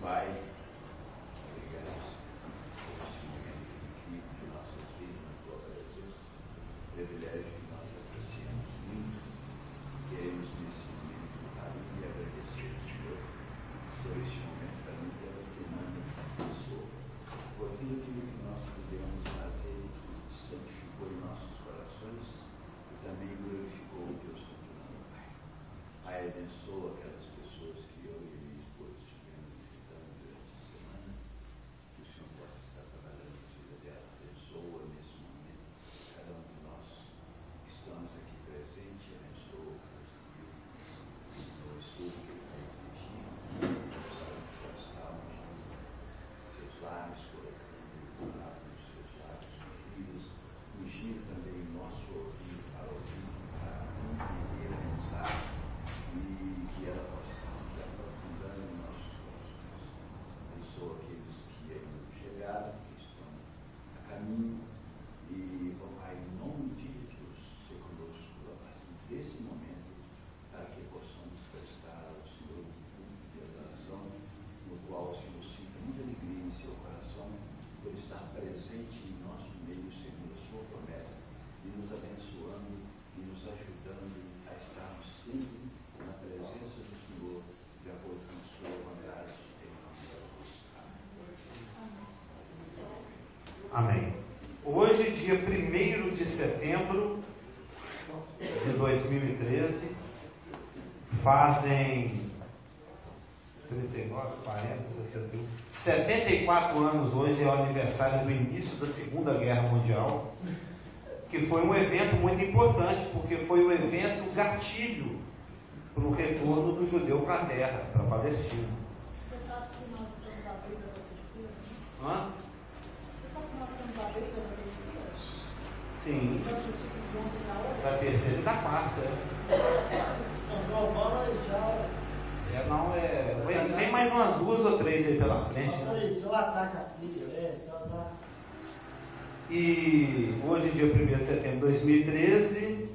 Pai, obrigado por este momento aqui de nossas vidas na tua presença, privilégio que nós apreciamos muito. Queremos nesse momento honrar e agradecer ao Senhor por este momento, também pela semana que começou, por aquilo que nós pudemos fazer, que santificou em nossos corações e também glorificou o teu santo nome, Pai. Pai, abençoa aquelas pessoas que eu e minha esposa estivemos visitando durante a semana, que o Senhor possa estar trabalhando na vida dela. Abençoa nesse momento cada um de nós que estamos aqui presentes. Abençoa o estudo que ele vai dirigir, já estamos nos seus lábios, colocando nos seus lábios, filhos, ungindo também o nosso ouvido para ouvir, para entender a mensagem e que ela possa estar aprofundando em nossos corações. Abençoa aqueles que ainda não chegaram, que estão a caminho e, ó Pai, em nome de Jesus, ser conosco a partir desse momento, para que possamos prestar ao Senhor um culto de adoração, no qual o Senhor sinta muita alegria em seu coração por estar presente em nosso meio, segundo a sua promessa, e nos abençoando e nos ajudando a estarmos sempre na presença do Senhor, de acordo com a sua vontade, em nome de Jesus. Amém. Hoje, dia 1º de setembro de 2013, fazem 39, 40, 61, 74 anos. Hoje é o aniversário do início da Segunda Guerra Mundial, que foi um evento muito importante, porque foi o evento gatilho para o retorno do judeu para a terra, para a Palestina. Você sabe que nós estamos abrindo a profecia? Hã? Você sabe que nós estamos abrindo a profecia? Sim, Das notícias de ontem para hoje? da terceira e da quarta. Tem mais umas 2 ou 3 aí pela frente. E hoje, dia 1º de setembro de 2013,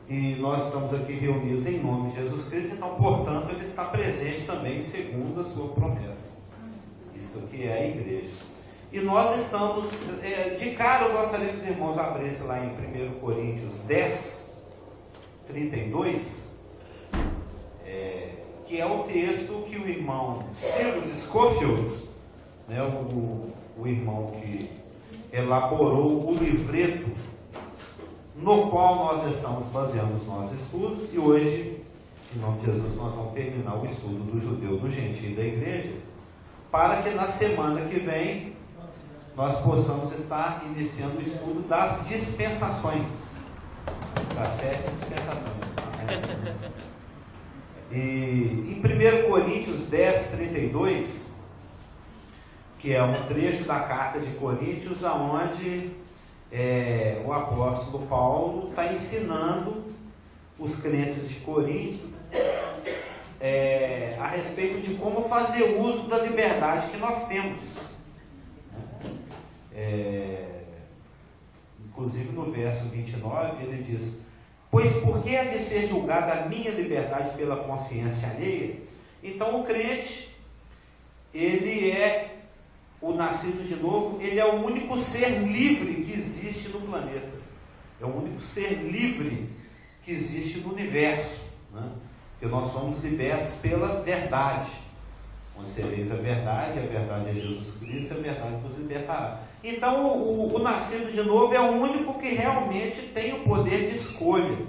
e nós estamos aqui reunidos em nome de Jesus Cristo, então, portanto, Ele está presente também, segundo a sua promessa. Isso aqui é a igreja. E nós estamos, de cara, eu gostaria que os irmãos abrissem lá em 1 Coríntios 10, 32, que é o texto que o irmão Silas Scofield, né, o irmão que elaborou o livreto no qual nós estamos baseando os nossos estudos, e hoje, em nome de Jesus, nós vamos terminar o estudo do judeu, do gentio e da igreja, para que na semana que vem nós possamos estar iniciando o estudo das dispensações, das 7 dispensações. E em 1 Coríntios 10, 32, que é um trecho da carta de Coríntios, onde o apóstolo Paulo está ensinando os crentes de Corinto a respeito de como fazer uso da liberdade que nós temos. Inclusive no verso 29 ele diz: pois por que há de ser julgada a minha liberdade pela consciência alheia? Então o crente, ele é o nascido de novo, ele é o único ser livre que existe no planeta, é o único ser livre que existe no universo, né? Porque nós somos libertos pela verdade. Conhecereis a verdade é Jesus Cristo, a verdade vos libertará. Então o nascido de novo é o único que realmente tem o poder de escolha.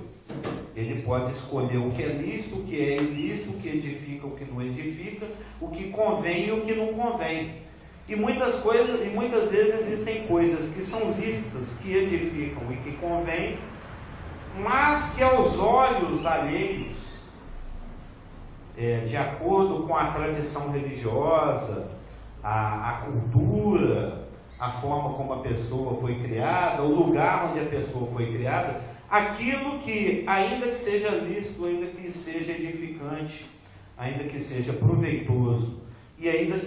Ele pode escolher o que é lícito, o que é ilícito, o que edifica, o que não edifica, o que convém e o que não convém. E muitas vezes existem coisas que são lícitas, que edificam e que convêm, mas que aos olhos alheios, de acordo com a tradição religiosa, a cultura, a forma como a pessoa foi criada, o lugar onde a pessoa foi criada, aquilo que, ainda que seja lícito, ainda que seja edificante, ainda que seja proveitoso, e ainda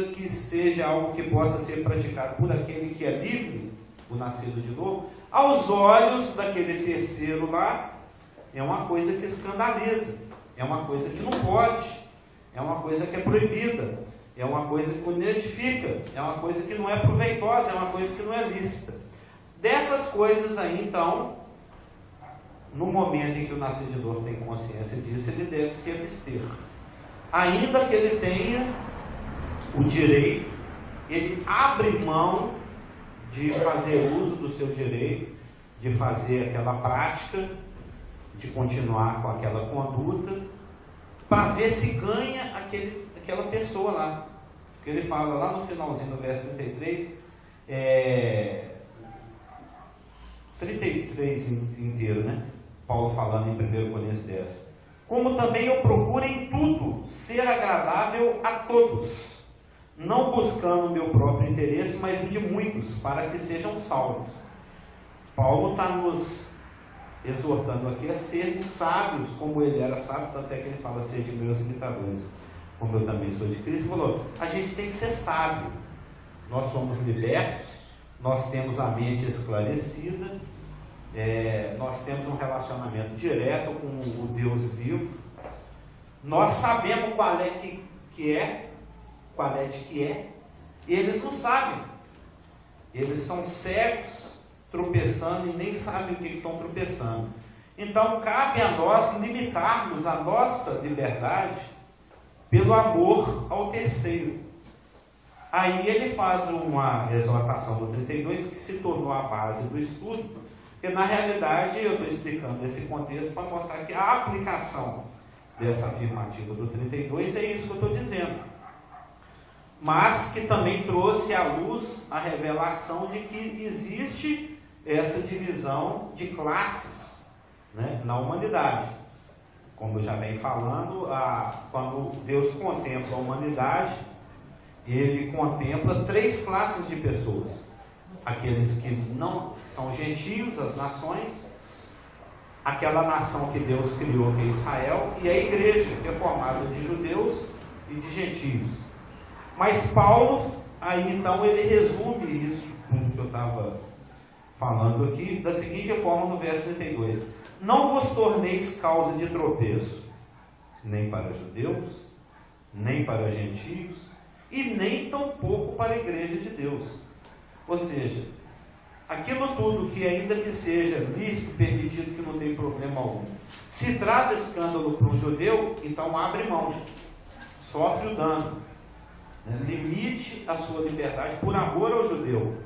que seja algo que possa ser praticado por aquele que é livre, o nascido de novo, aos olhos daquele terceiro lá, é uma coisa que escandaliza, é uma coisa que não pode, é uma coisa que é proibida, é uma coisa que não edifica, é uma coisa que não é proveitosa, é uma coisa que não é lícita. Dessas coisas aí, então, no momento em que o nascedor tem consciência disso, ele deve se abster. Ainda que ele tenha o direito, ele abre mão de fazer uso do seu direito, de fazer aquela prática, de continuar com aquela conduta, para ver se ganha aquela pessoa lá. Porque ele fala lá no finalzinho do verso 33, 33 inteiro, né? Paulo falando em 1 Coríntios 10. Como também eu procuro em tudo ser agradável a todos, não buscando o meu próprio interesse, mas o de muitos, para que sejam salvos. Paulo está nos exortando aqui a sermos sábios, como ele era sábio, tanto é que ele fala: sede meus imitadores, como eu também sou de Cristo. Ele falou: a gente tem que ser sábio, nós somos libertos, nós temos a mente esclarecida, nós temos um relacionamento direto com o Deus vivo, nós sabemos qual é que é, eles não sabem, eles são cegos, tropeçando e nem sabem o que estão tropeçando. Então cabe a nós limitarmos a nossa liberdade pelo amor ao terceiro. Aí ele faz uma exortação do 32 que se tornou a base do estudo, porque na realidade eu estou explicando esse contexto para mostrar que a aplicação dessa afirmativa do 32 é isso que eu estou dizendo, mas que também trouxe à luz a revelação de que existe essa divisão de classes, né, na humanidade. Como eu já venho falando, quando Deus contempla a humanidade, Ele contempla 3 classes de pessoas: aqueles que não são gentios, as nações, aquela nação que Deus criou, que é Israel, e a igreja, que é formada de judeus e de gentios. Mas Paulo, aí então, ele resume isso, tudo que eu estava falando aqui, da seguinte forma no verso 32: não vos torneis causa de tropeço, nem para judeus, nem para gentios, e nem tampouco para a igreja de Deus. Ou seja, aquilo tudo que ainda que seja lícito, permitido, que não tem problema algum, se traz escândalo para um judeu, então abre mão, sofre o dano, né? Limite a sua liberdade por amor ao judeu.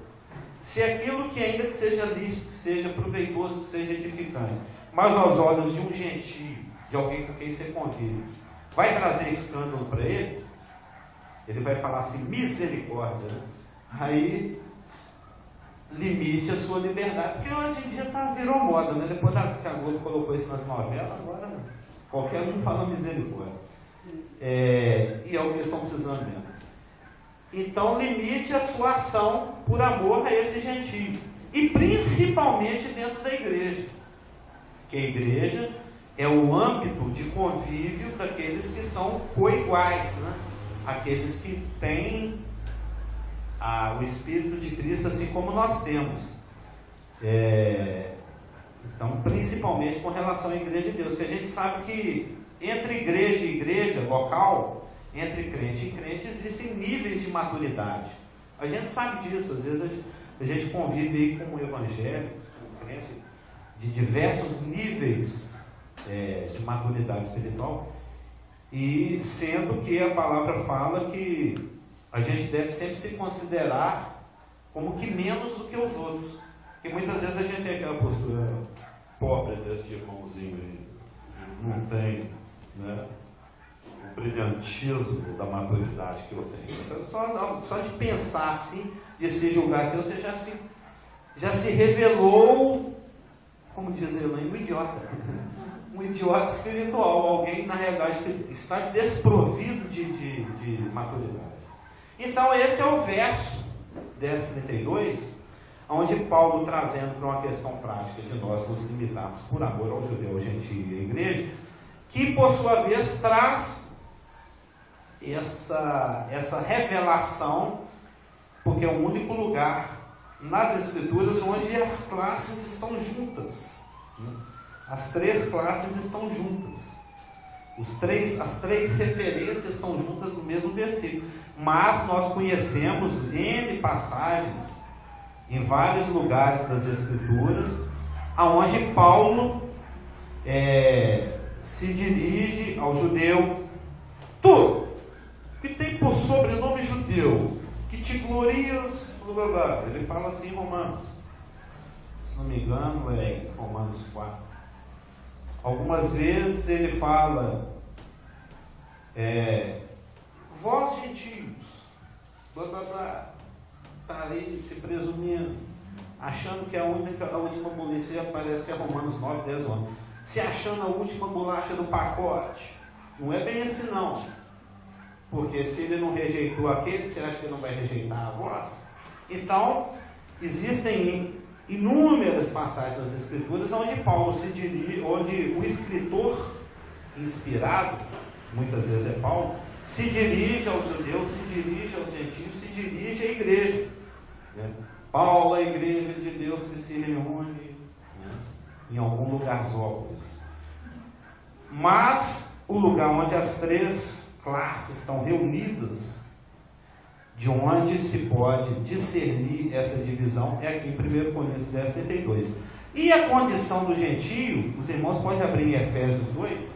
Se aquilo que ainda que seja lícito, que seja proveitoso, que seja edificante, mas aos olhos de um gentio, de alguém com quem você convive, vai trazer escândalo para ele, ele vai falar assim: misericórdia, né? Aí limite a sua liberdade, porque hoje em dia virou moda, né? Depois que a Globo colocou isso nas novelas, agora qualquer um fala misericórdia, e é o que eles estão precisando mesmo. Então limite a sua ação por amor a esse gentio, e principalmente dentro da igreja, que a igreja é o âmbito de convívio daqueles que são coiguais, né? Aqueles que têm o Espírito de Cristo, assim como nós temos. Então, principalmente com relação à igreja de Deus, que a gente sabe que entre igreja e igreja local, entre crente e crente, existem níveis de maturidade. A gente sabe disso. Às vezes a gente convive aí com evangélicos, com crentes de diversos níveis de maturidade espiritual, e sendo que a palavra fala que a gente deve sempre se considerar como que menos do que os outros, porque muitas vezes a gente tem aquela postura pobre desse irmãozinho aí, não tem, né, o brilhantismo da maturidade que eu tenho. Então, só de pensar assim, de se julgar assim, você já se revelou, como diz Elaine, um idiota. Um idiota espiritual, alguém na realidade que está desprovido de maturidade. Então esse é o verso 10:32, onde Paulo, trazendo para uma questão prática de nós nos limitarmos por amor ao judeu, ao gentio e à igreja, que por sua vez traz essa revelação, porque é o único lugar nas Escrituras onde as classes estão juntas, né? As 3 classes estão juntas. As três referências estão juntas no mesmo versículo. Mas nós conhecemos N passagens em vários lugares das Escrituras, aonde Paulo se dirige ao judeu. Tu, que tem por sobrenome judeu, que te glorias, blá, blá, blá. Ele fala assim em Romanos, se não me engano é Romanos 4. Algumas vezes ele fala, vós gentios, blá, blá, blá, está ali se presumindo, achando que a última bolacha, parece que é Romanos 9, 10, 11, se achando a última bolacha do pacote. Não é bem assim não, porque se ele não rejeitou aquele, você acha que ele não vai rejeitar a vós? Então, existem inúmeras passagens das Escrituras onde Paulo se dirige, onde o escritor inspirado, muitas vezes é Paulo, se dirige aos judeus, se dirige aos gentios, se dirige à igreja. Paulo, a igreja de Deus que se reúne em algum lugarzópolis. Mas o lugar onde as três classes estão reunidas, de onde se pode discernir essa divisão, é aqui em 1 Coríntios 10, 32. E a condição do gentio, os irmãos podem abrir em Efésios 2.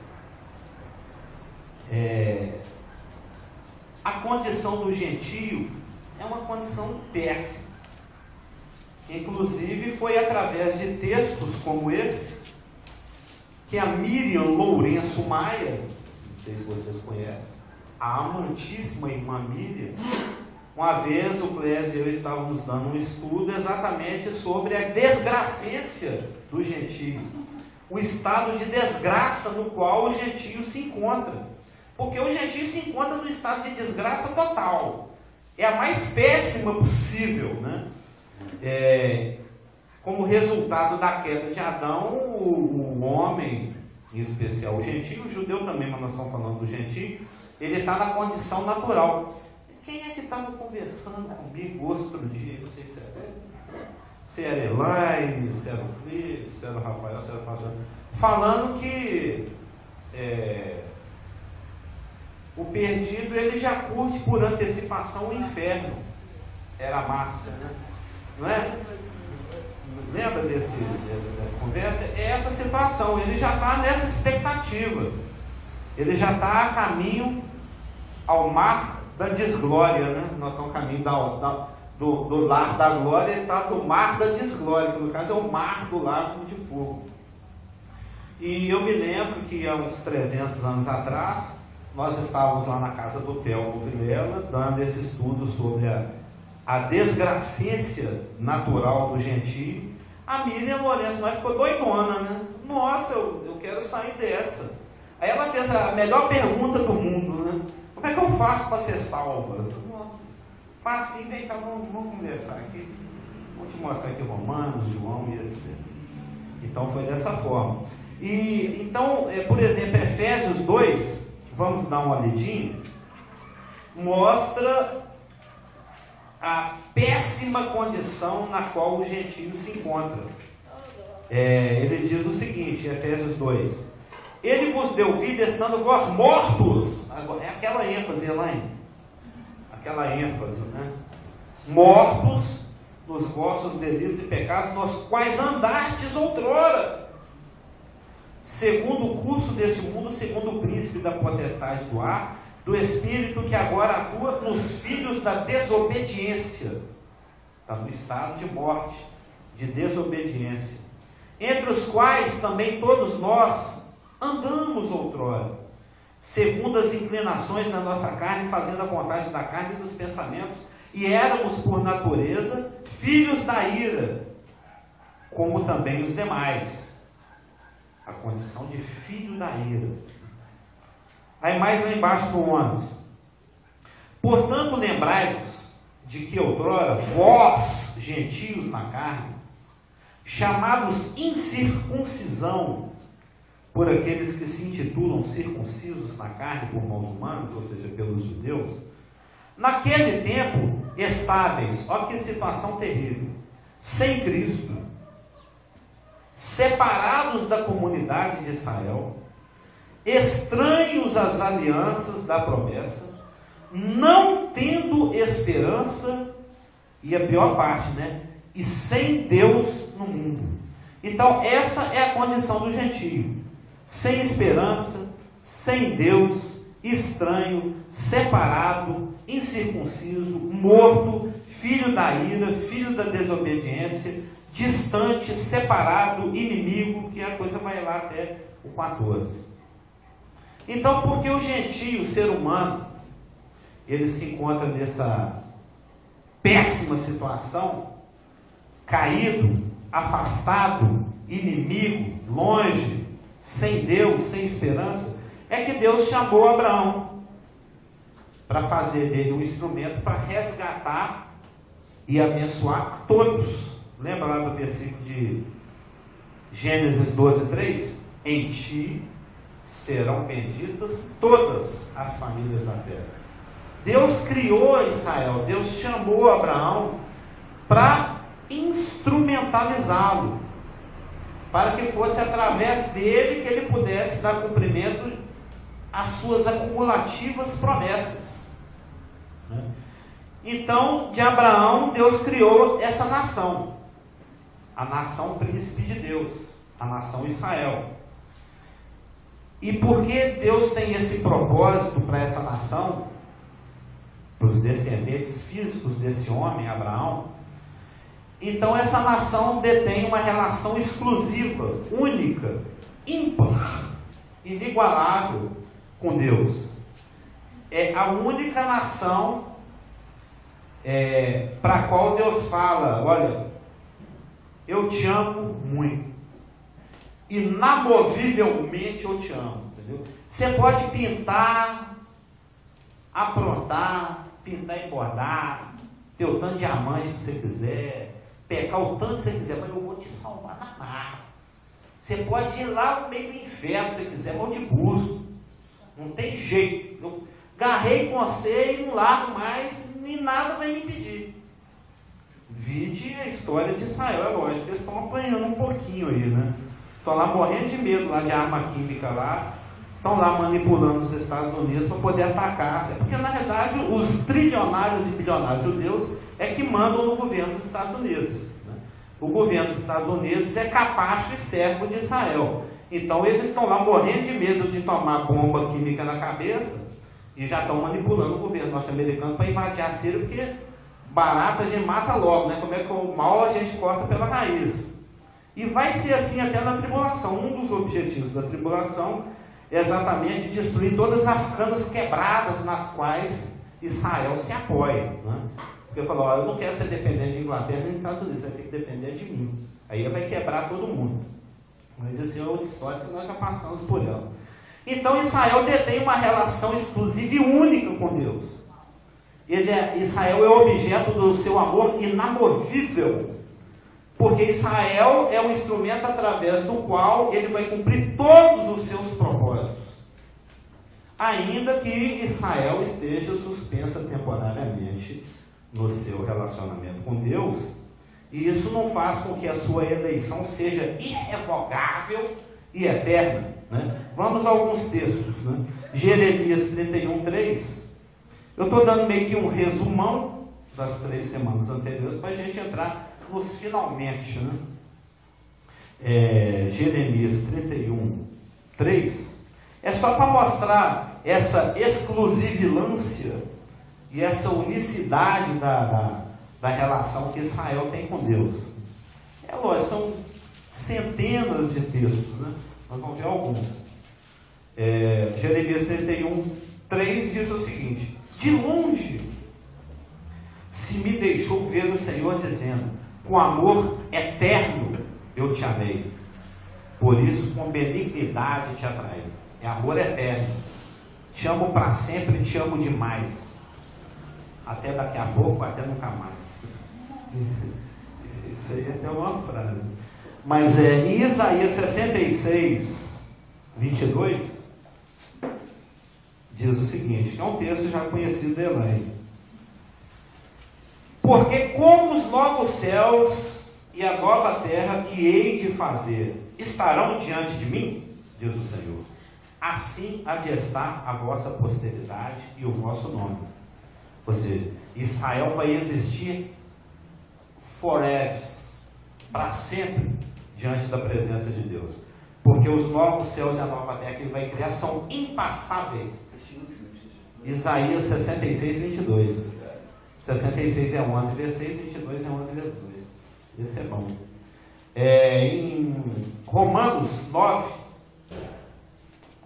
A condição do gentio é uma condição péssima. Inclusive foi através de textos como esse que a Miriam Lourenço Maia, não sei se vocês conhecem, a amantíssima irmã Miriam, uma vez o Clésio e eu estávamos dando um estudo exatamente sobre a desgracência do gentio, o estado de desgraça no qual o gentio se encontra, porque o gentio se encontra no estado de desgraça total, é a mais péssima possível, né? Como resultado da queda de Adão, o homem, em especial o gentio, o judeu também, mas nós estamos falando do gentio, ele está na condição natural. Quem é que estava conversando comigo outro dia? Não sei se era Elaine, se era o Clívio, se era o Rafael, se era o pastor, falando que o perdido ele já curte por antecipação o inferno. Era a Márcia, né? Não é? Lembra dessa conversa? É essa situação, ele já está nessa expectativa, ele já está a caminho ao mar da desglória, né? Nós estamos a caminho do lar da glória, ele está do mar da desglória, que no caso é o mar do lago de fogo. E eu me lembro que há uns 300 anos atrás, nós estávamos lá na casa do Telmo Vilela, dando esse estudo sobre a desgracência natural do gentio. A Miriam Lourenço nós ficou doidona, né? Nossa, eu quero sair dessa. Aí ela fez a melhor pergunta do mundo, né? Como é que eu faço para ser salva? Faz assim, vem cá, vamos conversar aqui. Vou te mostrar aqui Romanos, João e etc. Então foi dessa forma. E então, por exemplo, Efésios 2, vamos dar uma olhadinha, mostra a péssima condição na qual o gentio se encontra. Ele diz o seguinte, Efésios 2: Ele vos deu vida estando vós mortos. Agora, é aquela ênfase, Elaine, aquela ênfase, né? Mortos nos vossos delitos e pecados, nos quais andastes outrora, segundo o curso deste mundo, segundo o príncipe da potestade do ar, do espírito que agora atua nos filhos da desobediência. Está no estado de morte, de desobediência, entre os quais também todos nós andamos outrora, segundo as inclinações da nossa carne, fazendo a vontade da carne e dos pensamentos, e éramos por natureza filhos da ira, como também os demais. A condição de filho da ira. Aí mais lá embaixo do 11: Portanto, lembrai-vos de que outrora vós, gentios na carne, chamados incircuncisão por aqueles que se intitulam circuncisos na carne por mãos humanas, ou seja, pelos judeus, naquele tempo estáveis, olha que situação terrível, sem Cristo, separados da comunidade de Israel, estranhos às alianças da promessa, não tendo esperança, e a pior parte, né? E sem Deus no mundo. Então, essa é a condição do gentio: sem esperança, sem Deus, estranho, separado, incircunciso, morto, filho da ira, filho da desobediência, distante, separado, inimigo, que a coisa vai lá até o 14. Então, porque o gentio, o ser humano, ele se encontra nessa péssima situação, caído, afastado, inimigo, longe, sem Deus, sem esperança, é que Deus chamou Abraão para fazer dele um instrumento para resgatar e abençoar todos. Lembra lá do versículo de Gênesis 12:3? Em ti serão benditas todas as famílias da terra. Deus criou Israel, Deus chamou Abraão para instrumentalizá-lo, para que fosse através dele que ele pudesse dar cumprimento às suas acumulativas promessas. Então, de Abraão, Deus criou essa nação, a nação príncipe de Deus, a nação Israel. E porque Deus tem esse propósito para essa nação, para os descendentes físicos desse homem, Abraão, então essa nação detém uma relação exclusiva, única, ímpar, inigualável com Deus. É a única nação para a qual Deus fala: olha, eu te amo muito, inamovivelmente eu te amo, entendeu? Você pode pintar, aprontar, pintar e bordar, ter o tanto de diamante que você quiser, pecar o tanto que você quiser, mas eu vou te salvar na marra. Você pode ir lá no meio do inferno se você quiser, mas eu te busco. Não tem jeito. Eu agarrei com você e não largo mais, nem nada vai me impedir. Vide a história de Israel, é lógico que eles estão apanhando um pouquinho aí, né? Estão lá morrendo de medo lá de arma química lá, estão lá manipulando os Estados Unidos para poder atacar. Porque na verdade os trilionários e bilionários judeus é que mandam no governo dos Estados Unidos, né? O governo dos Estados Unidos é capacho e servo de Israel. Então eles estão lá morrendo de medo de tomar bomba química na cabeça e já estão manipulando o governo norte-americano para invadir a Síria, porque barato a gente mata logo, né? Como é que o mal a gente corta pela raiz. E vai ser assim até na tribulação. Um dos objetivos da tribulação é exatamente destruir todas as canas quebradas nas quais Israel se apoia, né? Porque falou: ó, eu não quero ser dependente de Inglaterra nem dos Estados Unidos, você vai ter que depender de mim. Aí vai quebrar todo mundo. Mas esse é outra história que nós já passamos por ela. Então Israel detém uma relação exclusiva e única com Deus. Israel é objeto do seu amor inamovível, porque Israel é um instrumento através do qual ele vai cumprir todos os seus propósitos, ainda que Israel esteja suspensa temporariamente no seu relacionamento com Deus. E isso não faz com que a sua eleição seja irrevogável e eterna, né? Vamos a alguns textos, né? Jeremias 31:3. Eu estou dando meio que um resumão das 3 semanas anteriores para a gente entrar nos finalmente, né? Jeremias 31:3 é só para mostrar essa exclusivilância e essa unicidade da relação que Israel tem com Deus. É lógico, são centenas de textos, né? Nós vamos ver alguns. Jeremias 31:3 diz o seguinte: de longe se me deixou ver o Senhor dizendo: com amor eterno eu te amei, por isso com benignidade te atraí. É amor eterno. Te amo para sempre, te amo demais. Até daqui a pouco, até nunca mais. Isso aí é até uma frase. Mas em Isaías 66:22 diz o seguinte, que é um texto já conhecido de Elaine: porque como os novos céus e a nova terra que hei de fazer estarão diante de mim, diz o Senhor, assim há de estar a vossa posteridade e o vosso nome. Ou seja, Israel vai existir forever, para sempre, diante da presença de Deus. Porque os novos céus e a nova terra que ele vai criar são impassáveis. Isaías 66, 22. 66 é 11 vezes 6, 22 é 11 vezes 2. Esse é bom. Em Romanos 9,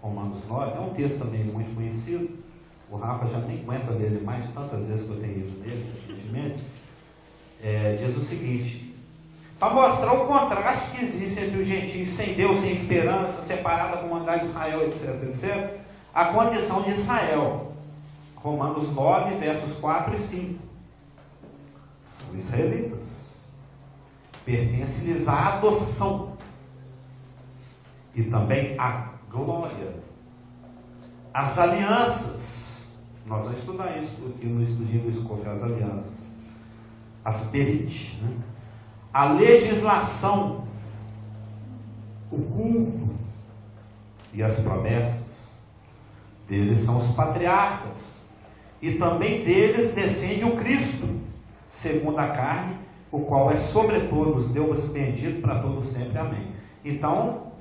é um texto também muito conhecido. O Rafa já nem aguenta ler ele mais, tantas vezes que eu tenho ido nele recentemente. Diz o seguinte: para mostrar o contraste que existe entre os gentios sem Deus, sem esperança, separada da comunidade de Israel, etc, etc, a condição de Israel. Romanos 9, versos 4 e 5. São israelitas. Pertence-lhes a adoção e também a glória, as alianças. Nós vamos estudar isso aqui no estudinho do Scofield, as alianças, as berit, né? A legislação, o culto e as promessas. Deles são os patriarcas, e também deles descende o Cristo, segundo a carne, o qual é sobre todos Deus bendito para todos sempre. Amém. Então,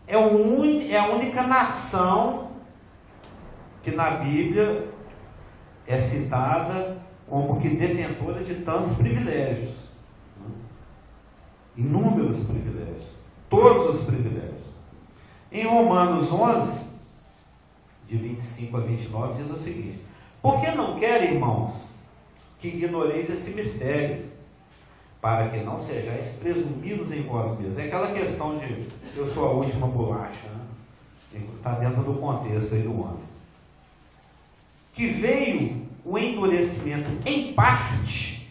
é a única nação que na Bíblia é citada como que detentora de tantos privilégios, né? Inúmeros privilégios, todos os privilégios. Em Romanos 11, de 25 a 29, diz o seguinte: por que não quer, irmãos, que ignoreis esse mistério, para que não sejais presumidos em vós mesmos? É aquela questão de eu sou a última bolacha, né? Está dentro do contexto aí do 11. Que veio o endurecimento em parte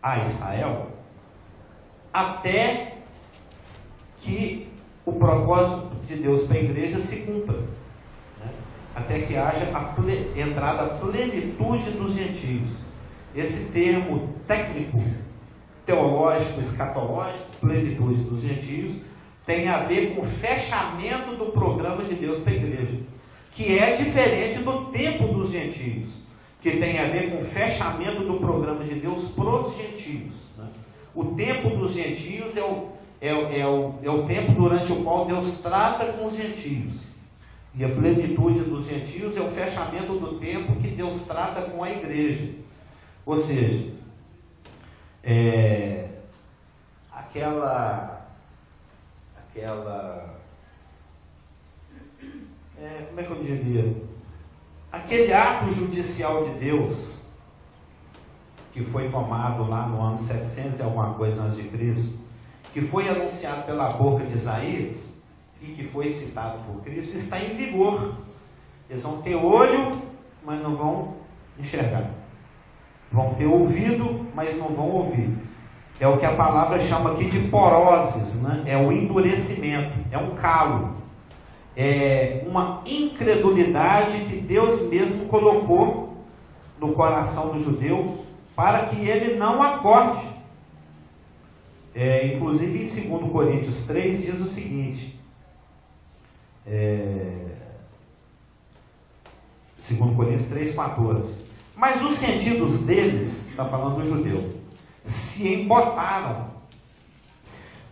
a Israel, até que o propósito de Deus para a igreja se cumpra, né? Até que haja entrada a plenitude dos gentios. Esse termo técnico, teológico, escatológico, plenitude dos gentios, tem a ver com o fechamento do programa de Deus para a igreja, que é diferente do tempo dos gentios, que tem a ver com o fechamento do programa de Deus para os gentios, né? O tempo dos gentios é o tempo durante o qual Deus trata com os gentios, e a plenitude dos gentios é o fechamento do tempo que Deus trata com a igreja. Ou seja, como é que eu diria? Aquele ato judicial de Deus, que foi tomado lá no ano 700 e alguma coisa antes de Cristo, que foi anunciado pela boca de Isaías, e que foi citado por Cristo, está em vigor. Eles vão ter olho, mas não vão enxergar. Vão ter ouvido, mas não vão ouvir. É o que a palavra chama aqui de poroses, né? É o endurecimento, é um calo, é uma incredulidade que Deus mesmo colocou no coração do judeu para que ele não acorde. Inclusive em 2 Coríntios 3 diz o seguinte, 2 Coríntios 3,14: mas os sentidos deles, está falando do judeu, se embotaram,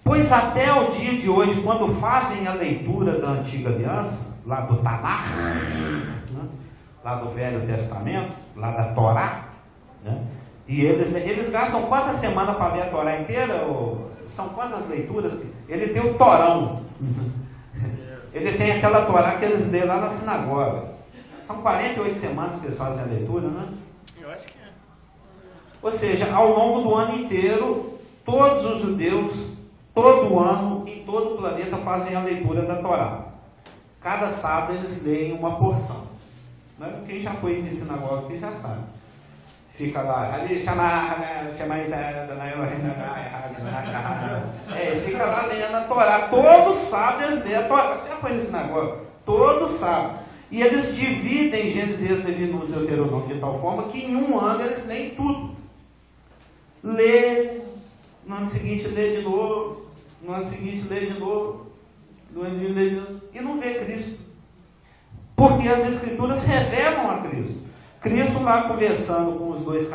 pois até o dia de hoje, quando fazem a leitura da antiga aliança, lá do Tanakh, né, lá do Velho Testamento, lá da Torá, né, e eles gastam quantas semanas para ler a Torá inteira? São quantas leituras? Ele tem o Torão, ele tem aquela Torá que eles lêem lá na sinagoga. São 48 semanas que eles fazem a leitura, né? Eu acho que é. Ou seja, ao longo do ano inteiro, todos os judeus, todo ano, em todo o planeta, fazem a leitura da Torá. Cada sábado eles leem uma porção. Quem já foi de sinagoga aqui já sabe. Fica lá, fica lá lendo a Torá. Todo sábado eles leem a Torá. Você já foi de sinagoga? Todo sábado. E eles dividem Gênesis, Êxodo, Levítico, Deuteronômio de tal forma que em um ano eles leem tudo. Lê, no ano seguinte lê de novo, no ano seguinte lê de novo. e não vê Cristo. Porque as Escrituras revelam a Cristo. Cristo lá conversando com os dois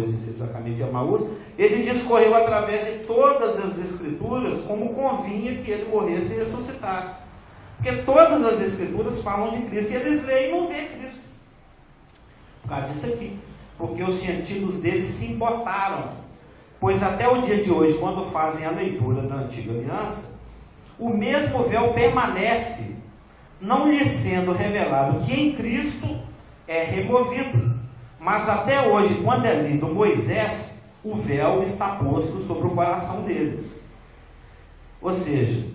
discípulos a caminho de Emaús, ele discorreu através de todas as Escrituras como convinha que ele morresse e ressuscitasse. Porque todas as Escrituras falam de Cristo e eles leem e não vê Cristo. Por causa disso aqui. Porque os sentidos deles se embotaram. Pois até o dia de hoje, quando fazem a leitura da Antiga Aliança, o mesmo véu permanece, não lhe sendo revelado que em Cristo é removido. Mas até hoje, quando é lido Moisés, o véu está posto sobre o coração deles. Ou seja,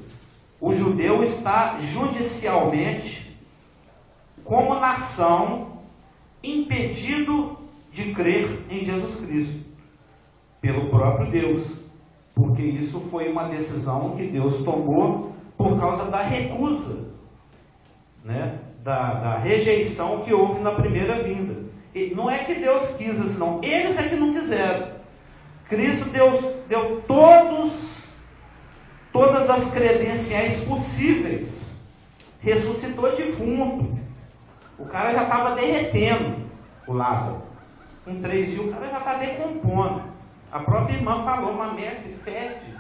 o judeu está judicialmente, como nação, impedido de crer em Jesus Cristo, pelo próprio Deus, porque isso foi uma decisão que Deus tomou por causa da recusa, né? Da rejeição que houve na primeira vinda. E não é que Deus quis isso, não. Eles é que não quiseram. Cristo deu todas as credenciais possíveis. Ressuscitou defunto. O cara já estava derretendo, o Lázaro. Com 3 dias o cara já está decompondo. A própria irmã falou, mas mestre, fede.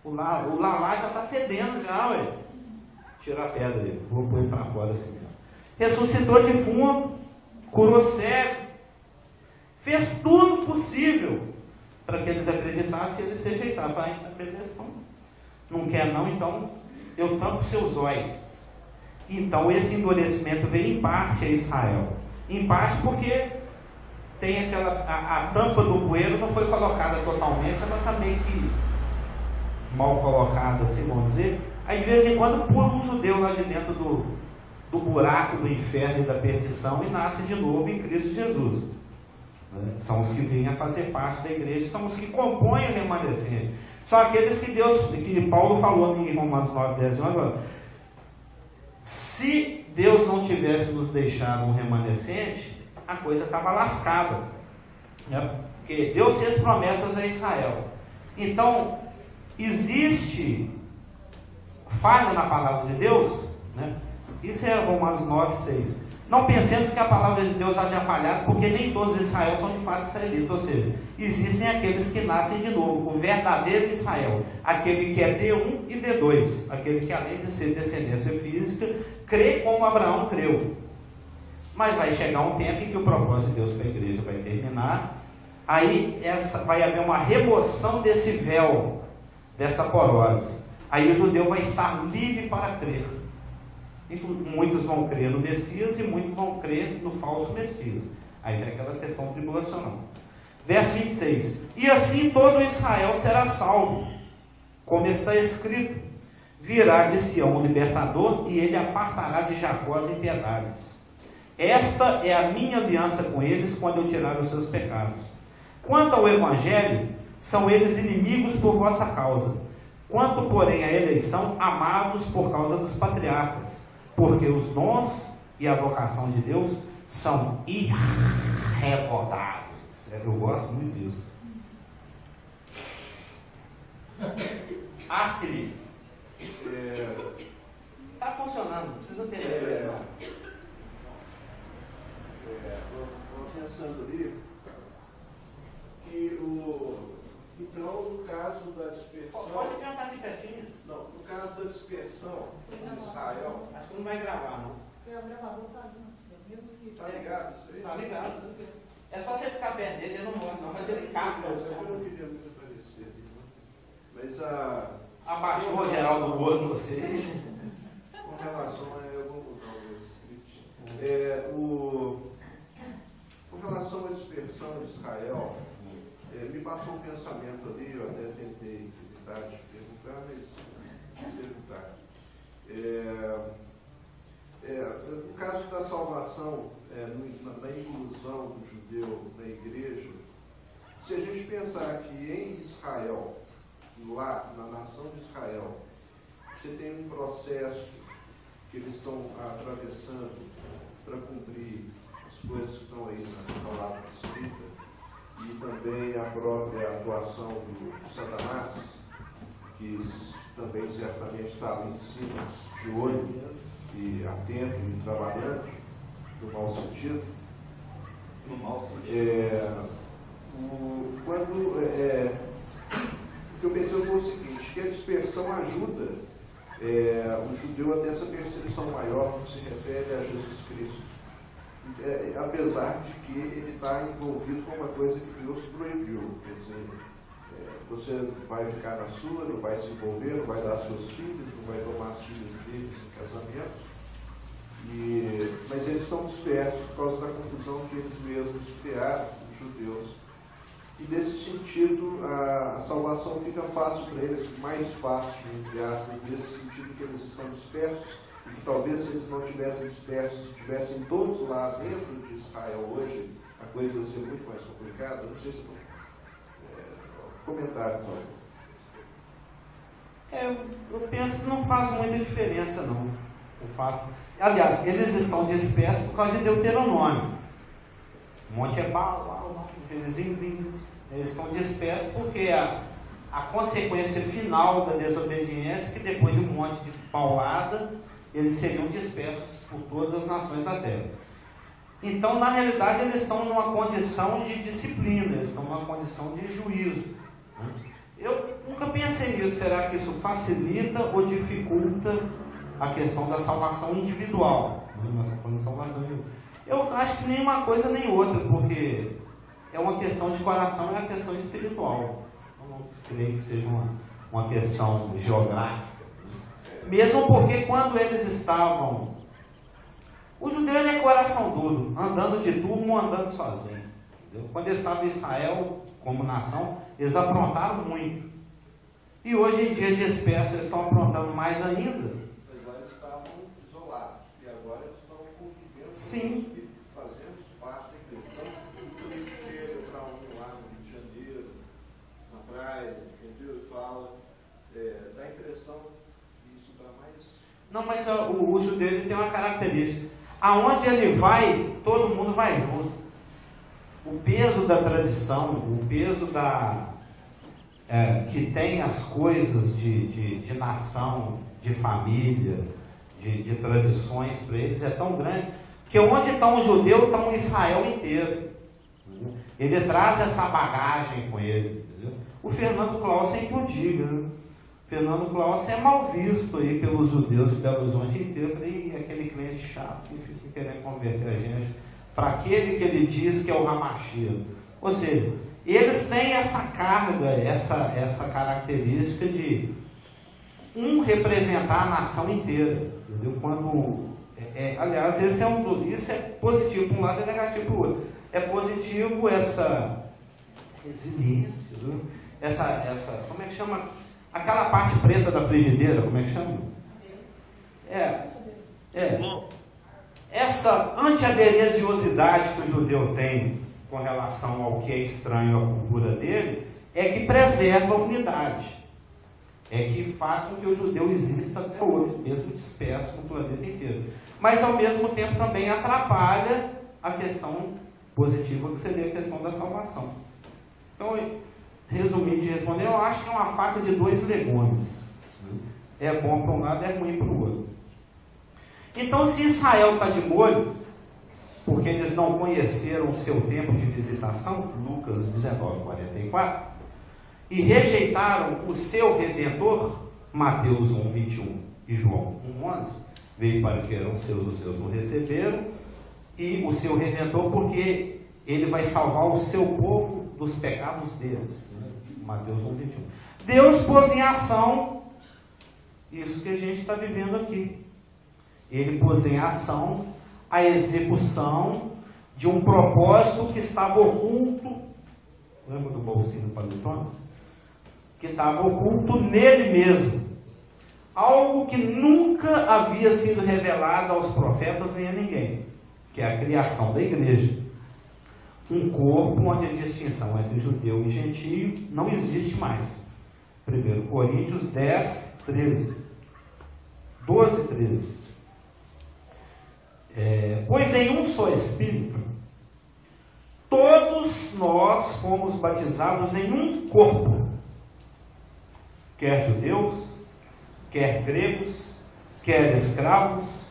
O Lalá já está fedendo já, ué. Tira a pedra dele, vou pôr ele para fora assim mesmo. Ressuscitou defunto, curou cego, fez tudo possível para que eles acreditassem e eles se rejeitaram. Falaram, beleza, não quer não, então eu tampo seu zóio. Então esse endurecimento veio em parte a Israel. Em parte porque tem a tampa do bueiro não foi colocada totalmente, ela está meio que mal colocada, assim vamos dizer. Aí de vez em quando pula um judeu lá de dentro do buraco do inferno e da perdição e nasce de novo em Cristo Jesus. São os que vêm a fazer parte da igreja, são os que compõem o remanescente. São aqueles que Paulo falou em Romanos 9, 10 e 11. Se Deus não tivesse nos deixado um remanescente, a coisa estava lascada, né? Porque Deus fez promessas a Israel. Então, existe falha na palavra de Deus, né? Isso é Romanos 9, 6. Não pensemos que a palavra de Deus haja falhado, porque nem todos de Israel são de fato israelitas. Ou seja, existem aqueles que nascem de novo, o verdadeiro Israel, aquele que é D1 e D2, aquele que além de ser descendência física, crê como Abraão creu. Mas vai chegar um tempo em que o propósito de Deus para a igreja vai terminar. Aí vai haver uma remoção desse véu, dessa porose. Aí o judeu vai estar livre para crer. Muitos vão crer no Messias e muitos vão crer no falso Messias. Aí vem aquela questão tribulacional. Verso 26. E assim todo Israel será salvo, como está escrito: virá de Sião o libertador, e ele apartará de Jacó as impiedades. Esta é a minha aliança com eles, quando eu tirar os seus pecados. Quanto ao Evangelho, são eles inimigos por vossa causa. Quanto, porém, à eleição, amados por causa dos patriarcas. Porque os dons e a vocação de Deus são irrevogáveis. Eu gosto muito disso. Ascri. Está funcionando, não precisa ter. Estou pensando ali que então, no caso da dispersão... Pode tentar aqui pertinho. Não, no caso da dispersão em Israel... Acho que não vai gravar, não. O gravador está ali. Está ligado isso aí? Está ligado. É só você ficar perto dele, ele não morre não, mas ele capta o som. Eu não queria muito aparecer. Mas Abaixou o Geraldo Gordo, vocês. com relação a... Eu vou mudar o meu script. Com relação à dispersão de Israel... me passou um pensamento ali, eu até tentei evitar de perguntar, mas perguntar. No caso da salvação, na inclusão do judeu na igreja, se a gente pensar que em Israel, lá na nação de Israel, você tem um processo que eles estão atravessando para cumprir as coisas que estão aí na palavra escrita, e também a própria atuação do Satanás, que também certamente está ali em cima, de olho, e atento e trabalhando, no mau sentido. No mau sentido. O que eu pensei foi o seguinte, que a dispersão ajuda o judeu a ter essa percepção maior no que se refere a Jesus Cristo. Apesar de que ele está envolvido com uma coisa que Deus proibiu. Quer dizer, você vai ficar na sua, não vai se envolver, não vai dar suas filhas, não vai tomar as filhas deles em casamento. Mas eles estão dispersos por causa da confusão que eles mesmos criaram, os judeus. E nesse sentido, a salvação fica fácil para eles, mais fácil, entre aspas, nesse sentido que eles estão dispersos, e que talvez se eles não tivessem dispersos, estivessem todos lá dentro de Israel hoje, a coisa ia ser muito mais complicada. Não sei se comentário, por favor. Eu penso que não faz muita diferença, não, o fato. Aliás, eles estão dispersos por causa de Deuteronômio. O monte é pau, eles estão dispersos porque a consequência final da desobediência é que depois de um monte de paulada, eles seriam dispersos por todas as nações da terra. Então, na realidade, eles estão numa condição de disciplina, eles estão numa condição de juízo. Eu nunca pensei nisso, será que isso facilita ou dificulta a questão da salvação individual? Eu acho que nem uma coisa nem outra, porque é uma questão de coração, é uma questão espiritual. Eu não creio que seja uma questão geográfica. Mesmo porque quando eles estavam... O judeu ele é coração duro, andando de turno, andando sozinho. Entendeu? Quando eles estavam em Israel, como nação, eles aprontaram muito. E hoje em dia, dispersos, eles estão aprontando mais ainda. Mas lá eles estavam isolados, e agora eles estão convivendo. Sim. E fazendo parte da igreja. Então, ele chega para um lá no Rio de Janeiro, na praia, entendeu? E fala, dá a impressão que isso dá mais... Não, mas o judeu ele tem uma característica. Aonde ele vai, todo mundo vai junto. O peso da tradição, o peso que tem as coisas de nação, de família, de tradições para eles é tão grande, que onde está um judeu, está um Israel inteiro. Entendeu? Ele traz essa bagagem com ele. Entendeu? O Fernando Clausen que o diga, né? Fernando Clausen é mal visto aí pelos judeus de Belo Horizonte inteiro. E aquele cliente chato que fica querendo converter a gente para aquele que ele diz que é o Ramachia. Ou seja, eles têm essa carga, essa característica de representar a nação inteira. Entendeu? Aliás, isso é positivo para um lado e negativo para o outro. É positivo essa resiliência, né? essa, como é que chama? Aquela parte preta da frigideira, como é que chama? Essa anti-aderesiosidade que o judeu tem com relação ao que é estranho à cultura dele, é que preserva a unidade. É que faz com que o judeu exista até hoje, mesmo disperso no planeta inteiro. Mas, ao mesmo tempo, também atrapalha a questão positiva, que seria a questão da salvação. Então, resumindo de responder, eu acho que é uma faca de dois legumes. É bom para um lado, é ruim para o outro. Então, se Israel está de molho, porque eles não conheceram o seu tempo de visitação, Lucas 19:44, e rejeitaram o seu Redentor, Mateus 1:21 e João 1:11, veio para que eram seus, os seus não receberam, e o seu Redentor porque ele vai salvar o seu povo dos pecados deles, Mateus 1:21. Deus pôs em ação isso que a gente está vivendo aqui. Ele pôs em ação a execução de um propósito que estava oculto. Lembra do bolsinho do panetone? Que estava oculto nele mesmo. Algo que nunca havia sido revelado aos profetas nem a ninguém, que é a criação da igreja. Um corpo onde a distinção entre judeu e gentio não existe mais. 1 Coríntios 12:13. Pois em um só Espírito, todos nós fomos batizados em um corpo, quer judeus, quer gregos, quer escravos,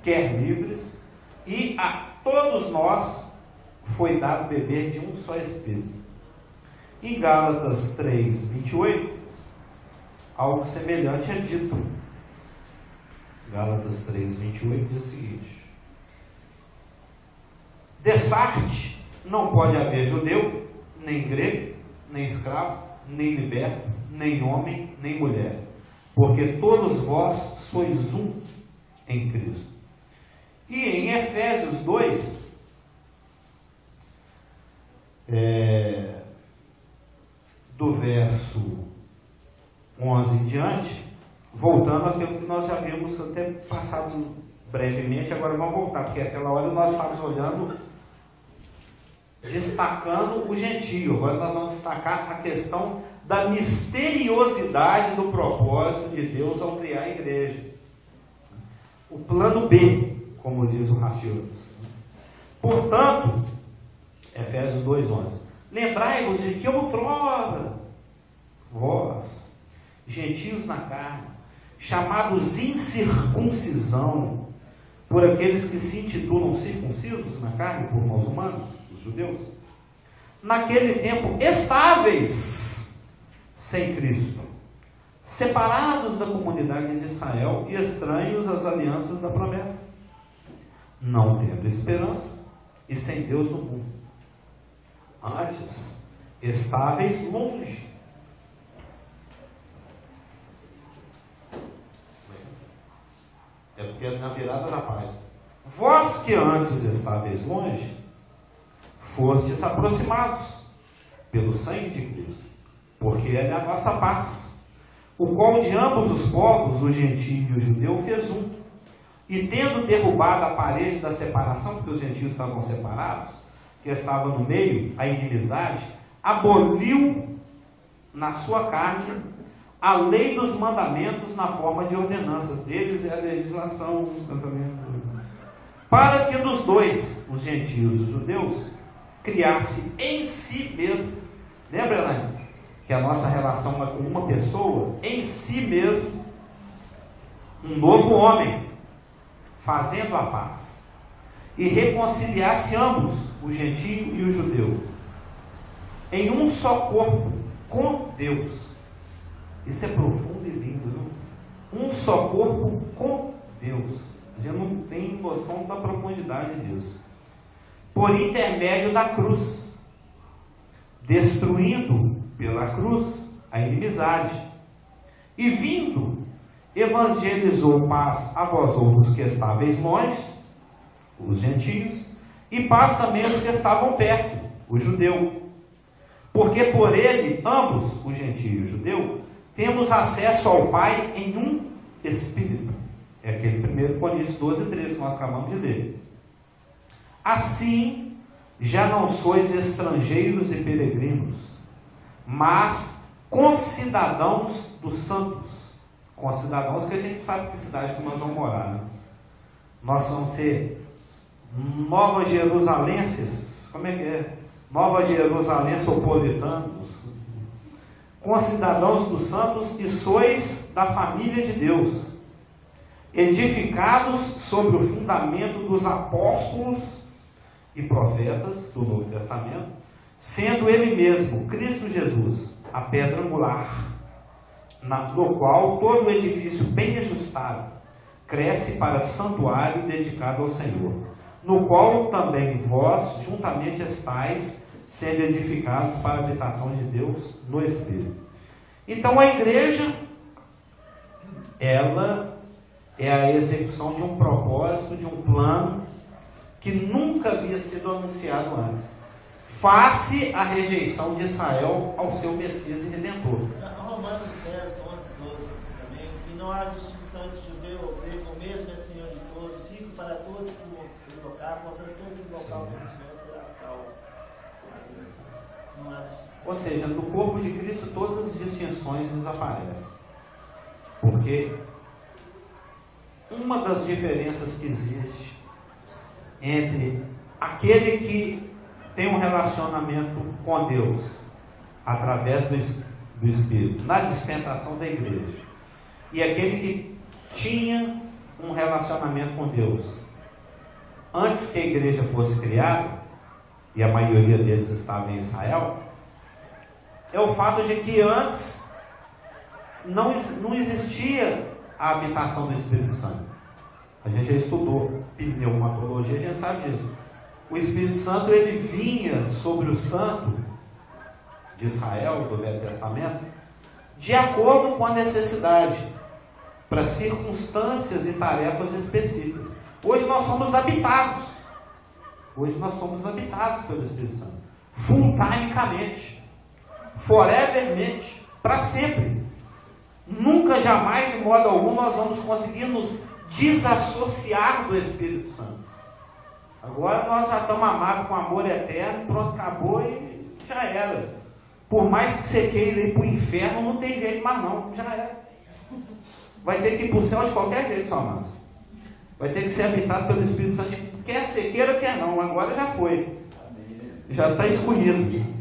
quer livres, e a todos nós foi dado beber de um só Espírito. Em Gálatas 3, 28, algo semelhante é dito. Gálatas 3, 28 diz o seguinte: dessarte não pode haver judeu, nem grego, nem escravo, nem liberto, nem homem, nem mulher, porque todos vós sois um em Cristo. E em Efésios 2, do verso 11 em diante, voltando àquilo que nós já vimos até passado brevemente, agora vamos voltar, porque aquela hora nós estávamos olhando, destacando o gentio. Agora nós vamos destacar a questão da misteriosidade do propósito de Deus ao criar a igreja. O plano B, como diz o Rafiotz. Portanto, Efésios 2:11, lembrai-vos de que outrora vós, gentios na carne, chamados incircuncisão, por aqueles que se intitulam circuncisos na carne, por nós humanos, os judeus, naquele tempo estáveis sem Cristo, separados da comunidade de Israel e estranhos às alianças da promessa, não tendo esperança e sem Deus no mundo. Antes, estáveis longe. É porque é na virada da página. Vós que antes estáveis longe, fostes aproximados pelo sangue de Cristo, porque Ele é a nossa paz, o qual de ambos os povos, o gentio e o judeu, fez um. E tendo derrubado a parede da separação, porque os gentios estavam separados, que estava no meio, a inimizade, aboliu na sua carne a lei dos mandamentos na forma de ordenanças. Deles é a legislação, o casamento, para que dos dois, os gentios e os judeus, criasse em si mesmo. Lembra, Elaine, que a nossa relação é com uma pessoa, em si mesmo, um novo homem, fazendo a paz, e reconciliasse ambos, o gentio e o judeu, em um só corpo, com Deus. Isso é profundo e lindo, não? Um só corpo com Deus. A gente não tem noção da profundidade disso. Por intermédio da cruz, destruindo pela cruz a inimizade, e vindo, evangelizou paz a vós outros que estáveis longe, os gentios, e paz também aos que estavam perto, o judeu. Porque por ele, ambos, o gentio e o judeu, temos acesso ao Pai em um Espírito. É aquele 1 Coríntios 12:13 que nós acabamos de ler. Assim, já não sois estrangeiros e peregrinos, mas concidadãos dos santos. Concidadãos que a gente sabe que cidade que nós vamos morar, né? Nós vamos ser Nova Jerusalenses. Como é que é? Nova Jerusalém sopolitanos. Concidadãos dos santos, e sois da família de Deus, edificados sobre o fundamento dos apóstolos e profetas do Novo Testamento, sendo Ele mesmo, Cristo Jesus, a pedra angular, no qual todo o edifício bem ajustado cresce para santuário dedicado ao Senhor, no qual também vós juntamente estáis sendo edificados para a habitação de Deus no Espírito. Então a igreja, ela é a execução de um propósito, de um plano que nunca havia sido anunciado antes, face à rejeição de Israel ao seu Messias e Redentor. Romanos 10, 11, 12 também, e não há distinção de judeu ou grego, o mesmo é Senhor de todos, rico para todos que o invocar, contra todo invocar o Senhor será salvo. Não há distinção. Ou seja, no corpo de Cristo todas as distinções desaparecem, porque uma das diferenças que existe entre aquele que tem um relacionamento com Deus através do Espírito, na dispensação da igreja, e aquele que tinha um relacionamento com Deus antes que a igreja fosse criada, e a maioria deles estava em Israel, é o fato de que antes não existia a habitação do Espírito Santo. A gente já estudou pneumatologia, a gente sabe disso. O Espírito Santo, ele vinha sobre o santo de Israel, do Velho Testamento, de acordo com a necessidade, para circunstâncias e tarefas específicas. Hoje nós somos habitados. Hoje nós somos habitados pelo Espírito Santo. Full-timecamente. Forevermente. Para sempre. Nunca, jamais, de modo algum, nós vamos conseguir nos desassociar do Espírito Santo. Agora nós já estamos amados com amor eterno, pronto, acabou e já era. Por mais que você queira ir para o inferno, não tem jeito mais não, já era. Vai ter que ir para o céu de qualquer jeito, só amados. Vai ter que ser habitado pelo Espírito Santo, quer você queira, quer não, agora já foi. Já está escolhido.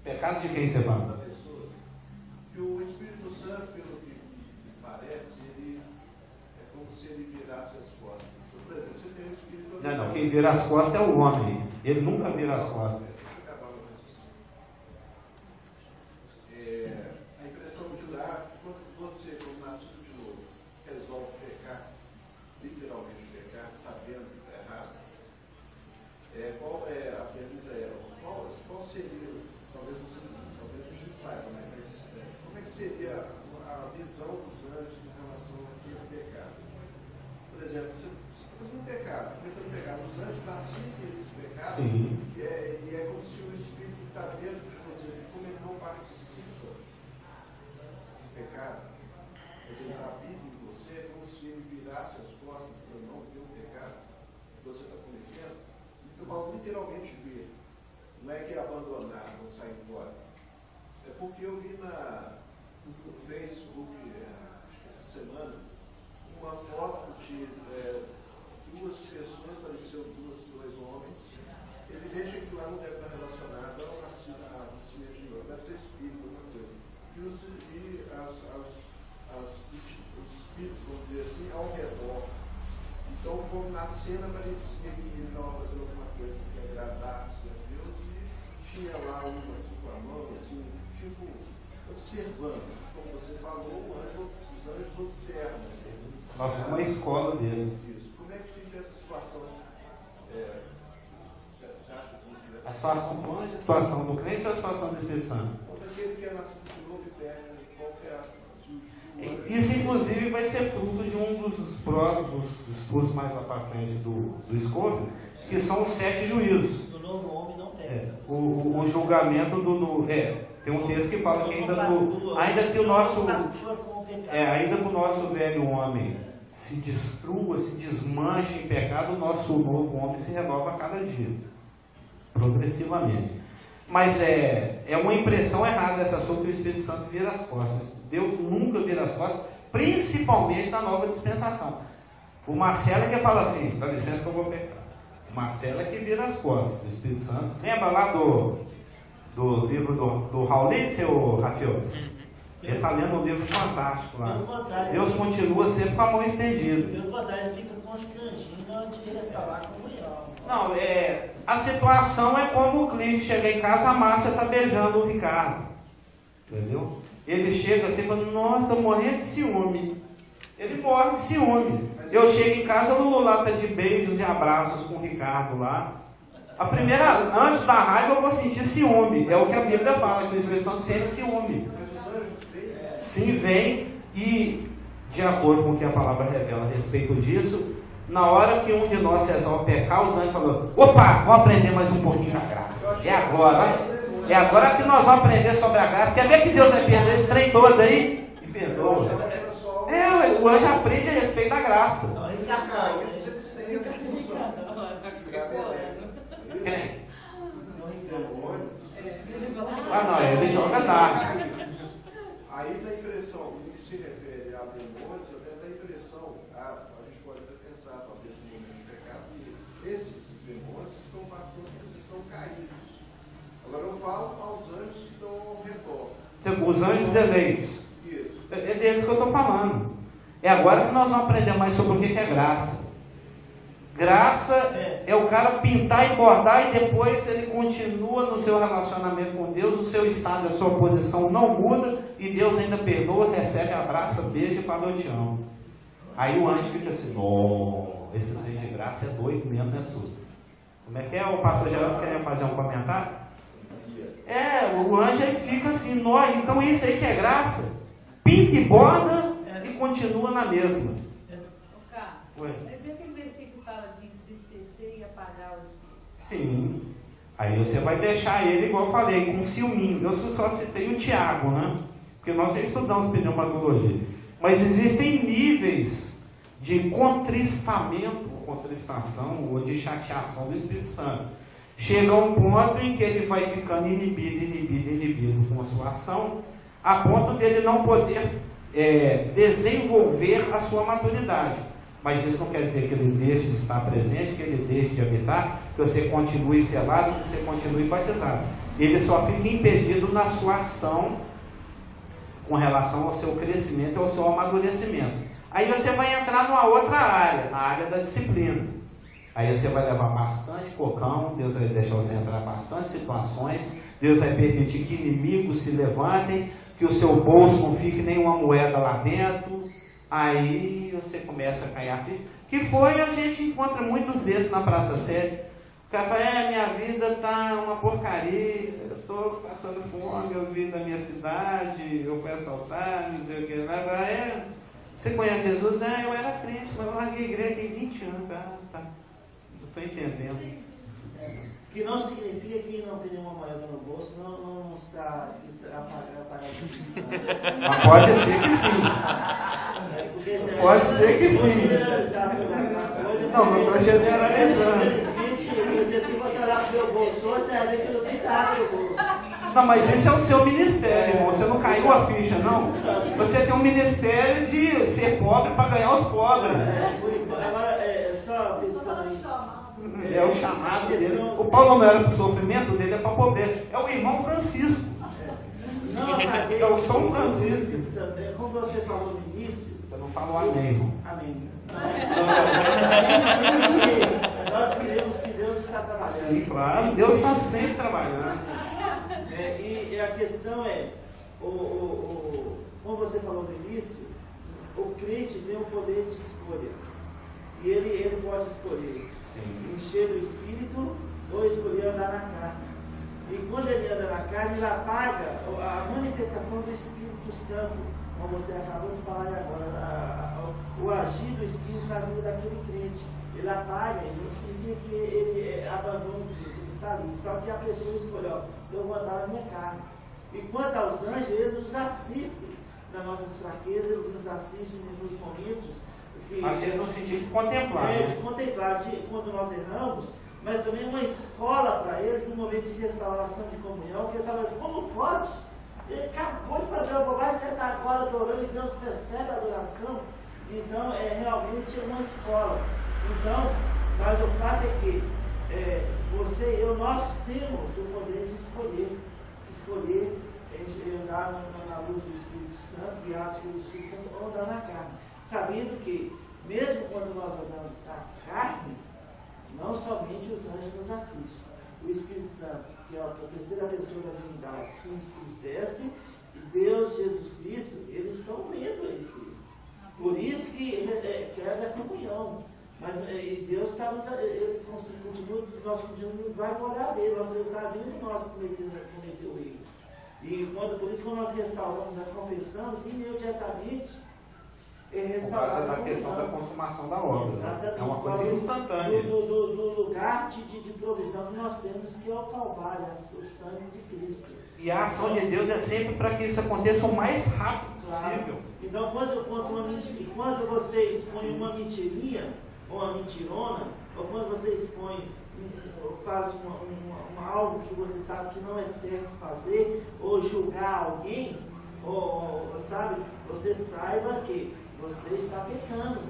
Pecado de quem você fala? Que o Espírito Santo, pelo que parece, ele é como se ele virasse as costas. Por exemplo, você tem um Espírito... Não, quem vira as costas é o homem. Ele nunca vira as costas. A impressão que dá, quando você, como nascido de novo, resolve pecar, literalmente pecar, sabendo que está errado, qual é a pergunta? Qual seria, talvez a gente saiba, né? Mas como é que seria a visão dos anjos em relação àquele pecado? Por exemplo, você fez um pecado, cometeu um pecado, os anjos assistem esse pecado. Sim. E é como se o Espírito está dentro de você, como ele não participa do pecado, ele habita em você, é como se ele virasse as costas para não ver o pecado que você está cometendo. Então, eu falo literalmente ver. Não é que é abandonar ou sair fora. É porque eu vi no Facebook, acho que essa semana, uma foto de duas pessoas, pareceu dois homens. Evidente que lá não deve estar relacionado ao nascimento de novo, deve ser espírito, outra coisa. E os espíritos, vamos dizer assim, ao redor. Então, como na cena parecia que ele estava fazendo alguma coisa que agradasse a Deus e tinha lá uma assim com a mão, assim, tipo, observando. Como você falou, os anjos observam. Nós somos uma escola deles. Isso. Como é que fica essa situação? Você acha que A situação do anjo, a situação do crente ou a situação do Espírito Santo? Quando aquele que é nascido de novo e perde, qual que é a... Isso, inclusive, vai ser fruto de um dos estudos mais lá para frente do Scoville, que são os 7 juízos. O novo homem não tem. O julgamento tem um texto que fala que ainda que o nosso velho homem se destrua, se desmanche em pecado, o nosso novo homem se renova a cada dia, progressivamente. Mas é uma impressão errada essa sobre o Espírito Santo vira as costas. Deus nunca vira as costas, principalmente na nova dispensação. O Marcelo é que fala assim, dá licença que eu vou pecar. O Marcelo é que vira as costas do Espírito Santo. Lembra lá do livro do Raulin, seu Rafael? Ele está lendo um livro fantástico lá. Deus continua sempre com a mão estendida. Pelo contrário, ele fica constrangido de restaurar a comunhão. Não, a situação é como o Cliff chega em casa, a Márcia está beijando o Ricardo. Entendeu? Ele chega assim e fala, nossa, estou morrendo de ciúme. Ele morre de ciúme. Eu chego em casa, o Lulu lá está de beijos e abraços com o Ricardo lá. Antes da raiva eu vou sentir ciúme. É o que a Bíblia fala, que o Espírito Santo sente ciúme. Sim, vem, e de acordo com o que a palavra revela a respeito disso, na hora que um de nós resolve pecar, os anjos falou, opa, vamos aprender mais um pouquinho da graça. É agora que nós vamos aprender sobre a graça. Quer ver que Deus vai perdoar esse trem todo aí? E perdoa. O anjo aprende a respeito da graça. Quem? Não, ele joga dark. Aí dá a impressão, no que se refere a demônios, até dá a impressão, a gente pode até pensar, talvez, no momento de pecado, que esses demônios estão caídos. Agora, falam aos anjos que estão ao redor. Os anjos eleitos. Isso. É deles que eu estou falando. É agora que nós vamos aprender mais sobre o que é graça. Graça é o cara pintar e bordar e depois ele continua no seu relacionamento com Deus, o seu estado, a sua posição não muda e Deus ainda perdoa, recebe, abraça, beija e fala eu te amo. Aí o anjo fica assim, esse trem de graça é doido mesmo, né, Su? Como é que é? O pastor Geraldo querendo fazer um comentário? O anjo aí fica assim, então isso aí que é graça. Pinta e borda e continua na mesma. Oi. Mas é aquele versículo que fala de entristecer e apagar o espírito. Sim. Aí você vai deixar ele, igual eu falei, com ciúminho. Eu só citei o Tiago, né? Porque nós já estudamos pneumatologia. Mas existem níveis de contristação ou de chateação do Espírito Santo. Chega um ponto em que ele vai ficando inibido com a sua ação, a ponto dele não poder desenvolver a sua maturidade. Mas isso não quer dizer que ele deixe de estar presente, que ele deixe de habitar, que você continue selado, que você continue batizado. Ele só fica impedido na sua ação com relação ao seu crescimento e ao seu amadurecimento. Aí você vai entrar numa outra área, na área da disciplina. Aí você vai levar bastante cocão, Deus vai deixar você entrar em bastante situações, Deus vai permitir que inimigos se levantem, que o seu bolso não fique nenhuma moeda lá dentro. Aí você começa a cair a ficha. Que foi, a gente encontra muitos desses na Praça 7. O cara fala, minha vida está uma porcaria, eu estou passando fome, eu vim da minha cidade, eu fui assaltado, não sei o que lá. Você conhece Jesus? Eu era crente, mas eu larguei a igreja tem 20 anos. Tá. Não estou entendendo. Que não significa que não tem nenhuma moeda no bolso, não está apagado. Mas pode ser que sim. Pode ser que sim. Não estou generalizando. Infelizmente, se você olhar para o seu bolso, você vai ver que não tem nada no bolso. Não, mas esse é o seu ministério, irmão. Você não caiu a ficha, não. Você tem um ministério de ser pobre para ganhar os pobres. Agora, só pensando em... É o chamado dele. O Paulo não era para o sofrimento dele, é para a pobreza. É o irmão Francisco. É o São Francisco. Como você falou no início... Você não falou amém, irmão. Amém. Nós queremos que Deus está trabalhando. Sim, claro. Deus está sempre trabalhando. E a questão é, como você falou no início, o crente tem um poder de escolha. E ele pode escolher encher do Espírito ou escolher andar na carne. E quando ele anda na carne, ele apaga a manifestação do Espírito Santo, como você acabou de falar agora, o agir do Espírito na vida daquele crente. Ele apaga, e não significa que ele abandona o Cristo, ele está ali. Só que a pessoa escolheu, eu vou andar na minha carne. E quanto aos anjos, eles nos assistem nas nossas fraquezas, eles nos assistem nos momentos. Assiste no sentido de contemplar. De contemplar, quando nós erramos, mas também uma escola para eles, num momento de restauração de comunhão, que ele estava dizendo, como pode? Ele acabou de fazer uma bobagem, já está agora adorando, e Deus recebe a adoração. Então, é realmente uma escola. Então, mas o fato é que você e eu, nós temos o poder de escolher andar na luz do Espírito Santo, guiados pelo Espírito Santo, ou andar na carne. Sabendo que, mesmo quando nós andamos na carne, não somente os anjos nos assistem. O Espírito Santo, que é a terceira pessoa da divindade, se entristece, e Deus, Jesus Cristo, eles estão vendo isso. Por isso que quebra a comunhão. Mas e Deus está nos. Ele continua, nós continuamos, vai olhar dele, ele está vendo nós cometer o erro. E por isso, quando nós restauramos, nós confessamos, imediatamente. Por causa da questão da consumação da obra. Exatamente. É uma coisa instantânea. Do lugar de provisão que nós temos, que é o Calvário, o sangue de Cristo. E a ação de Deus é sempre para que isso aconteça o mais rápido possível. Então, quando você expõe uma mentirinha, ou uma mentirona, ou quando você expõe, faz algo que você sabe que não é certo fazer, ou julgar alguém, sabe, você saiba que você está pecando.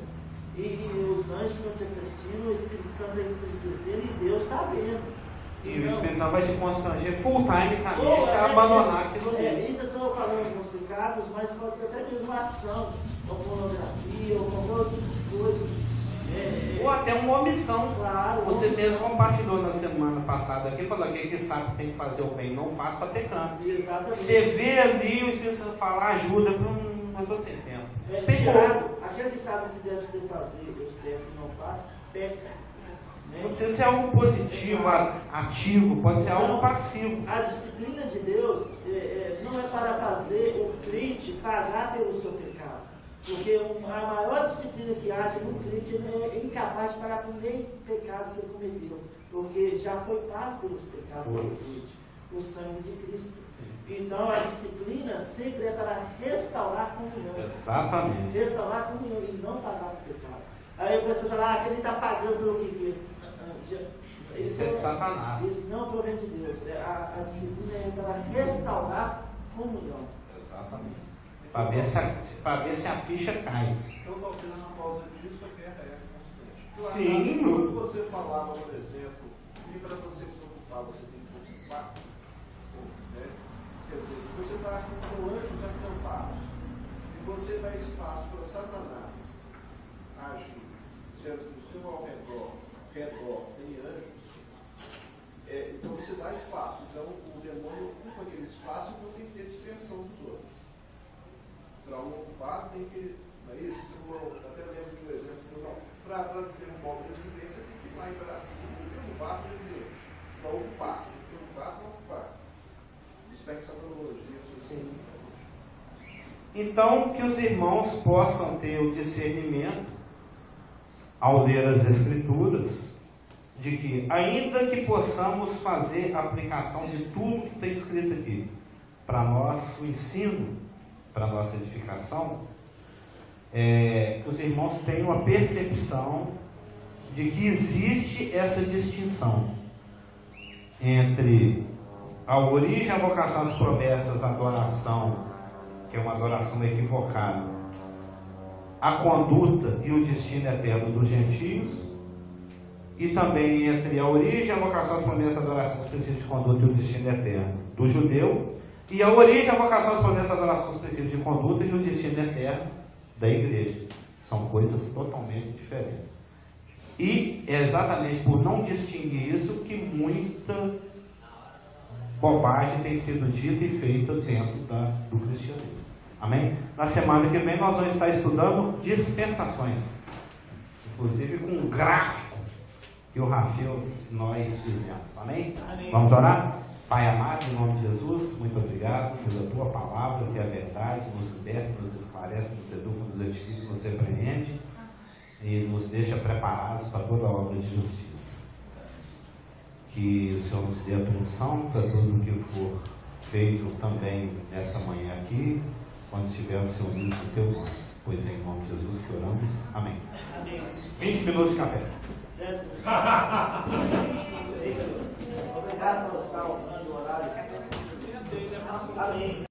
E os anjos estão te assistindo, o Espírito Santo está entristecendo e Deus está vendo. E o Espírito Santo vai te constranger full time a abandonar aquilo ali. Isso eu estou falando dos pecados, mas pode ser até mesmo uma ação, ou pornografia, ou qualquer outro tipo de coisa. Ou até uma omissão. Claro. Você mesmo compartilhou na semana passada aqui, falou que sabe que tem que fazer o bem, não faz para ter canto. Exatamente. Você vê ali o Espírito Santo falar, ajuda, eu estou sem tempo. Tiago, aquele que sabe o que deve ser fazer, o certo e não faz, peca. Não precisa ser algo positivo, ativo, pode ser algo passivo. A disciplina de Deus não é para fazer o crente pagar pelo seu pecado. Porque a maior disciplina que há no crente é incapaz de pagar por nem pecado que ele cometeu. Porque já foi pago pelos pecados do crente, o sangue de Cristo. Então a disciplina sempre é para restaurar a comunhão. Exatamente. Restaurar a comunhão e não pagar por pecado. Aí a pessoa fala, que ele está pagando pelo que fez. Isso é de Satanás. Isso não provém de Deus. A disciplina é para restaurar a comunhão. Exatamente. Para ver se a ficha cai. Então, talvez na causa disso a guerra é constante. Sim. Quando você falava, por exemplo, e para você se ocupar, você tem que ocupar. Né? Quer dizer, se você está com anjos acampados e você dá espaço para Satanás agir, sendo que o seu ao redor tem anjos, então você dá espaço. Então o demônio ocupa aquele espaço e não tem que ter dispersão dos outros. Para um ocupado tem que. Não é isso? Eu até lembro de um exemplo. Para ter um bom presidente, você tem que ir lá em Brasília e derrubar o presidente. Para ocupar. Você tem que derrubar para ocupar. Dispensa analogia. Assim. Então, que os irmãos possam ter o discernimento, ao ler as Escrituras, de que, ainda que possamos fazer a aplicação de tudo que está escrito aqui, para nosso ensino, para nossa edificação, que os irmãos tenham a percepção de que existe essa distinção entre a origem, a vocação, as promessas, a adoração, que é uma adoração equivocada, a conduta e o destino eterno dos gentios, e também entre a origem, a vocação, as promessas, a adoração, os princípios de conduta e o destino eterno do judeu, e a origem, a vocação, as promessas, a adoração, os princípios de conduta e o destino eterno da igreja. São coisas totalmente diferentes. E é exatamente por não distinguir isso que muita bobagem tem sido dita e feita dentro do cristianismo. Amém? Na semana que vem nós vamos estar estudando dispensações, inclusive com um gráfico que o Rafael nós fizemos. Amém? Amém. Vamos orar? Pai amado, em nome de Jesus, muito obrigado pela tua palavra, que é a verdade, nos liberta, nos esclarece, nos educa, nos edifica, nos repreende e nos deixa preparados para toda a obra de justiça. Que o Senhor nos dê a permissão para tudo o que for feito também nesta manhã aqui, quando estivermos reunidos no teu nome. Pois é em nome de Jesus que oramos. Amém. Amém. 20 minutos de café. Obrigado por estar honrando o horário. Amém.